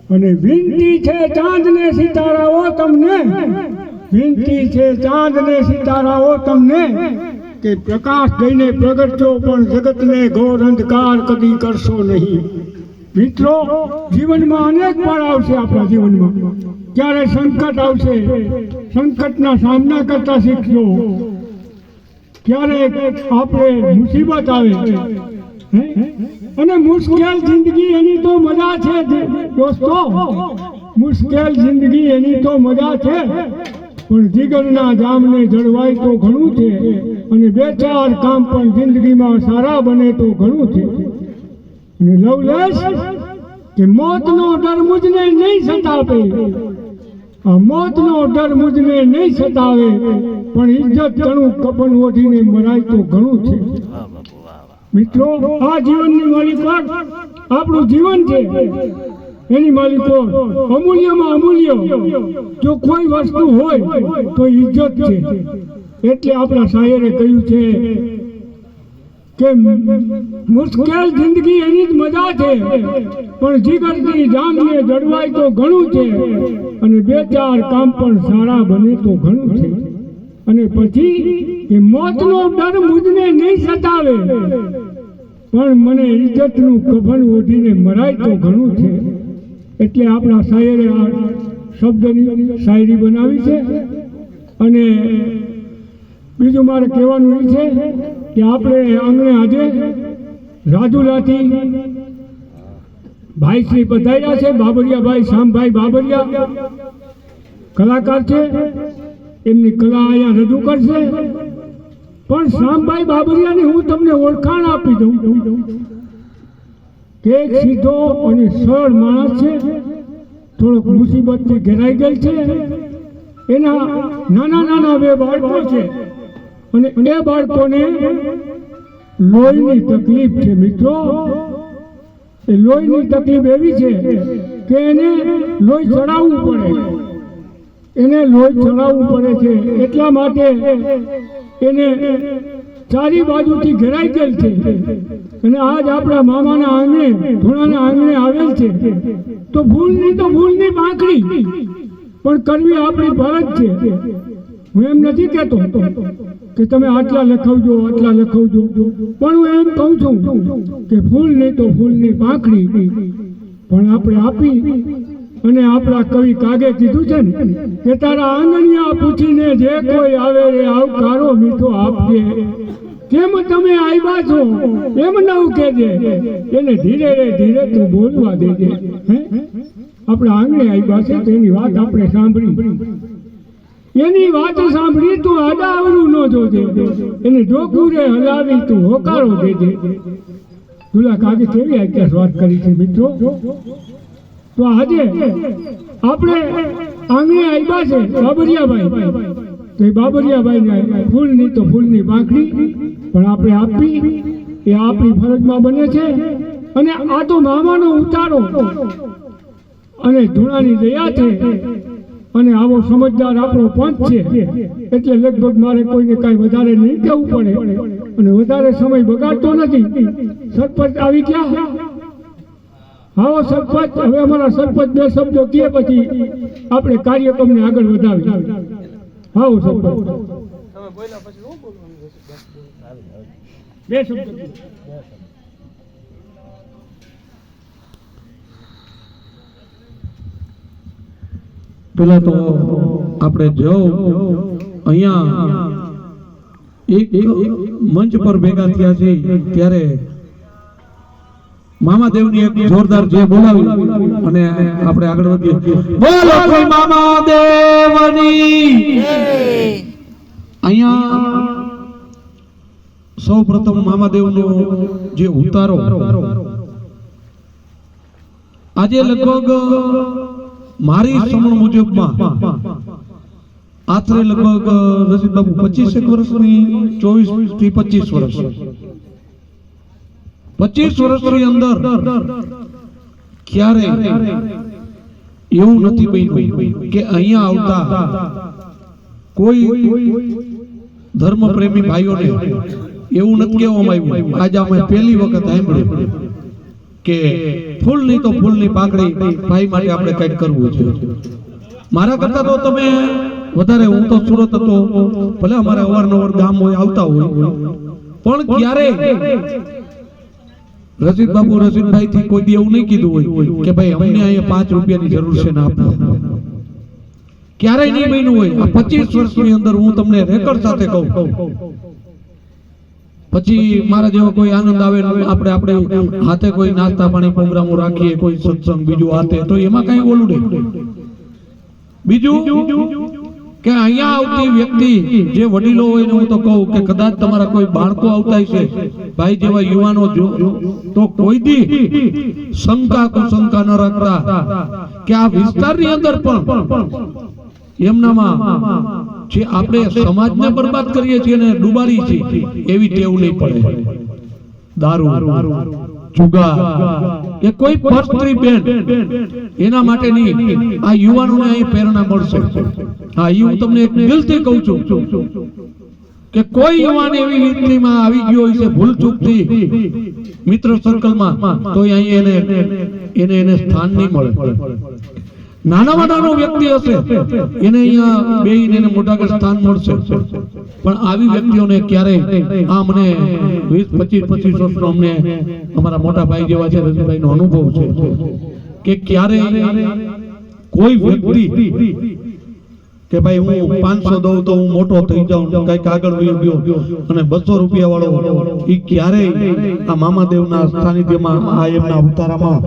અને વિનંતી છે ચાંદને સિતારાઓ તમને, વિનંતી છે ચાંદને સિતારાઓ તમને, કે પ્રકાશ દઈને પ્રગટજો પણ જગતને ઘોર અંધકાર કદી કરશો નહીં. મિત્રો, જીવનમાં અનેક પળ આવશે. આપણા જીવનમાં ક્યારે સંકટ આવશે, સંકટના સામના કરતા શીખજો. ક્યારેક આપણે મુસીબત આવે અને મુશ્કેલ જિંદગી એની તો મજા છે દોસ્તો, મુશ્કેલ જિંદગી એની તો મજા છે, પણ જીગરના જામને જળવાય તો ઘણું છે, અને બે ચાર કામ પણ જિંદગીમાં સારા બને તો ઘણું છે. અને લવલેશ કે મોતનો ડર મુજને નહીં સતાવે, આ મોતનો ડર મુજને નહીં સતાવે, પણ ઇજ્જત ઘણું કપન ઓઢીને મરાય તો ઘણું છે. મિત્રો, આ જીવનની માલિકોટ આપણું જીવન છે, એની માલિકોટ અમૂલ્યમાં અમૂલ્ય જો કોઈ વસ્તુ હોય તો ઇજ્જત છે. એટલે આપણા શાયરે કહ્યું છે કે મુશ્કેલ જિંદગી એની જ મજા છે, પણ જીગરની જામને જળવાય તો ઘણું છે, અને બે ચાર કામ પણ સારા બને તો ઘણું છે. અને પછી કે મોતનો ડર મુજને નહીં સતાવે, પણ મને ઇજ્જતનું કફન ઓઢીને મરાય તો ઘણું છે. એટલે આપણા શાયરે આ શબ્દની શાયરી બનાવી છે. અને બીજું મારે કહેવાનું એ છે કે આપણે આંગણે આજે રાજુલાથી ભાઈ શ્રી પધાર્યા છે, બાબરિયાભાઈ શામભાઈ બાબરિયા કલાકાર છે, એમની કલા અહીંયા રજૂ કરશે. પણ શામભાઈ બાબરિયાની હું તમને ઓળખાણ આપી દઉં કે એક સીધો અને સરળ માણસ છે, થોડોક મુસીબતથી ઘેરાઈ ગયેલ છે. એના નાના નાના બે બાળકો છે, અને એ બાળકોને લોહીની તકલીફ છે. મિત્રો, એ લોહીની તકલીફ એવી છે કે એને લોહી ચડાવવું પડે, એને લોહી ચડાવવું પડે છે. એટલા માટે એને ચારી બાજુથી ઘેરાઈ ગયેલ છે. અને આજ આપણા મામાના આંગણે, ધોળાના આંગણે આવેલ છે. તો ભૂલની પાંખડી પણ કરવી આપણી ફરજ છે. હું એમ નથી કહેતો કે તમે આટલા લખાવજો, આટલા લખાવજો, પણ હું એમ કહું છું કે ફૂલ નહીં તો ફૂલની પાંખડી પણ આપણે આપી. અને આપણા કવિ કાગે કીધું છે ને કે તારા આંગણિયા પૂછીને જે કોઈ આવે રે આવકારો મીઠો આપજે. કેમ તમે આવ્યા છો એમ ન કહેજે, એને ધીરે રે ધીરે તું બોલવા દેજે. આપણે આંગણે આવ્યા છે તેની વાત આપણે સાંભળી, એની વાત સાંભળી તું આડાવડું ન જોજે, એને ડોકું રે હલાવી તું હોકારો દેજે. દુલા કાગે કેવી આખ્યાસ વાત કરી છે મિત્રો. તો આજે આપણે આંગણે આવ્યા છે બાબરિયાભાઈ, તો એ બાબરિયાભાઈને ફૂલની તો ફૂલની પાંખડી પણ આપણે આપવી એ આપણી ફરજમાં બને છે. અને આ તો મામાનો ઉતારો અને ધૂણાની દયા છે. અને આવો સમજદાર આપણો પંચ છે, એટલે લગભગ મારે કોઈને કાંઈ વધારે નહીં કહેવું પડે, અને વધારે સમય બગાડતો નથી. સરપંચ આવી ગયા. આવો સરપંચ, હવે અમારા સરપંચ બે શબ્દો કહે પછી આપણે કાર્યક્રમને આગળ વધાવીએ. આવો સરપંચ બે શબ્દો. પેલા તો આપણે જો અહીંયા એક મંચ પર ભેગા થયા છે ત્યારે મામાદેવની એક જોરદાર જે બોલાવી અને આપણે આગળ વધીએ. બોલો કોઈ મામાદેવની. અહીંયા સૌ પ્રથમ મામાદેવનો જે ઉતારો આજે લગભગ મારી સમણ મુજબમાં આશરે લગભગ રશીદ બાબુ 25 વર્ષની, 24 થી 25 વર્ષ, 25 વર્ષની અંદર ક્યારે એવું નથી બન્યું કે અહીંયા આવતા કોઈ ધર્મ પ્રેમી ભાઈઓને એવું નથી કહેવામાં આવ્યું આજે અમે પહેલી વખત સાંભળ્યું કે ફૂલની તો ફૂલની પાકડી ભાઈ માટે આપણે કંઈક કરવું છે. મારા કરતા તો તમે વધારે, હું તો સુરત હતો, ભલે અમારે અવારનવાર ગામ હોય આવતા હોય, પણ ક્યારે રશીદ બાબુ રશીદભાઈ થી કોઈ દી એવું નહીં કીધું હોય કે ભાઈ અમને અહીંયા 5 રૂપિયાની જરૂર છે ને આપો. ક્યારેય નહીં બન્યું હોય. આ 25 વર્ષની અંદર હું તમને રેકોર્ડ સાથે કહું. પછી મારા જેવો કોઈ આનંદ આવે, આપણે હાથે કોઈ નાસ્તા પાણી પ્રોગ્રામો રાખીએ, કોઈ સત્સંગ બીજું હાથે, તો એમાં કઈ ઓલું નહીં. બીજું કે અહીંયા આવતી વ્યક્તિ જે વડીલો હોય ને, હું તો કહું કે કદાચ તમારા કોઈ બાળકો આવતા છે ભાઈ જેવા યુવાનો જો, તો કોઈ દી શંકા કુશંકા ન રાખતા કે આ વિસ્તારની અંદર પણ એમનામાં જે આપણે સમાજને બરબાદ કરીએ છીએ ને ડૂબાડી છીએ એવી ટેવ નહીં પડે. દારૂ, જુગાર કે કોઈ પરસ્ત્રી બેન, એના માટેની આ યુવાનોને અહીં પ્રેરણા મળશે. હા, હું તમને એક દિલથી કહું છું કે કોઈ યુવાન એવી રીતમાં આવી ગયો હોય છે ભૂલચૂકથી મિત્ર સર્કલમાં, તો અહીં એને સ્થાન નહીં મળે. નાનામાં નાનો વ્યક્તિ હશે એને અહીંયા બેહીને એને મોટા કે સ્થાન મળશે, પણ આવી વ્યક્તિઓને ક્યારેય, આ મને 20-25 વર્ષનો અમને અમારા મોટા ભાઈ જેવા છે રજનીભાઈનો અનુભવ છે કે ક્યારેય કોઈ વ્યક્તિ કે ભાઈ હું 500 દઉં તો હું મોટો થઈ જાઉં, કઈક આગળ વયો ગયો અને 200 રૂપિયા વાળો, એ ક્યારેય આ મામાદેવના સાનિધ્યમાં, આ એમના અવતારામાં